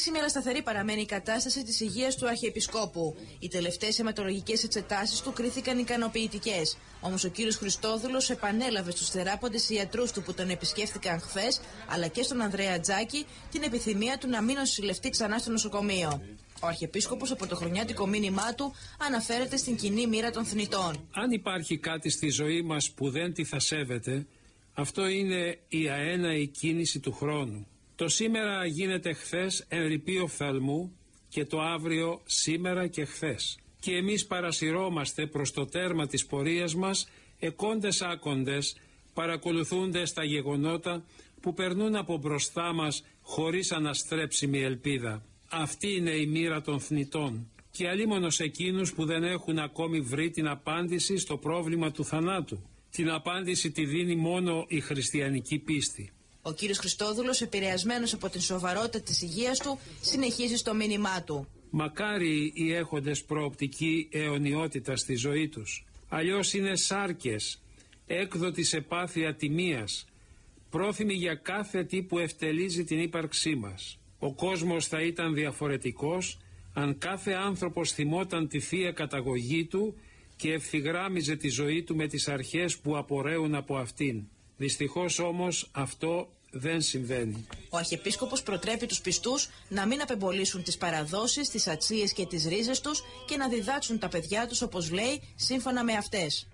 Κρίσιμη αλλά σταθερή παραμένει η κατάσταση της υγείας του Αρχιεπισκόπου. Οι τελευταίες αιματολογικές εξετάσεις του κρίθηκαν ικανοποιητικές. Όμως ο κύριος Χριστόδουλος επανέλαβε στους θεράποντες ιατρούς του που τον επισκέφθηκαν χθες, αλλά και στον Ανδρέα Τζάκη, την επιθυμία του να μην νοσηλευτεί ξανά στο νοσοκομείο. Ο Αρχιεπίσκοπος, από το χρονιάτικο μήνυμά του, αναφέρεται στην κοινή μοίρα των θνητών. Αν υπάρχει κάτι στη ζωή μας που δεν τη θα σέβεται, αυτό είναι η αέναη κίνηση του χρόνου. Το σήμερα γίνεται χθες εν ρηπεί οφθαλμού και το αύριο σήμερα και χθες. Και εμείς παρασυρώμαστε προς το τέρμα της πορείας μας, εκόντες άκοντες, παρακολουθούντες τα γεγονότα που περνούν από μπροστά μας χωρίς αναστρέψιμη ελπίδα. Αυτή είναι η μοίρα των θνητών και αλίμονος εκείνους που δεν έχουν ακόμη βρει την απάντηση στο πρόβλημα του θανάτου. Την απάντηση τη δίνει μόνο η χριστιανική πίστη. Ο κύριος Χριστόδουλος, επηρεασμένος από την σοβαρότητα της υγείας του, συνεχίζει στο μήνυμά του. Μακάρι οι έχοντες προοπτική αιωνιότητα στη ζωή τους. Αλλιώς είναι σάρκες, έκδοτη σε πάθη ατιμίας, πρόθυμοι για κάθε τι που ευτελίζει την ύπαρξή μας. Ο κόσμος θα ήταν διαφορετικός αν κάθε άνθρωπος θυμόταν τη θεία καταγωγή του και ευθυγράμμιζε τη ζωή του με τις αρχές που απορρέουν από αυτήν. Δυστυχώς όμως αυτό δεν συμβαίνει. Ο Αρχιεπίσκοπος προτρέπει τους πιστούς να μην απεμπολίσουν τις παραδόσεις, τις ατσίες και τις ρίζες τους και να διδάξουν τα παιδιά τους, όπως λέει, σύμφωνα με αυτές.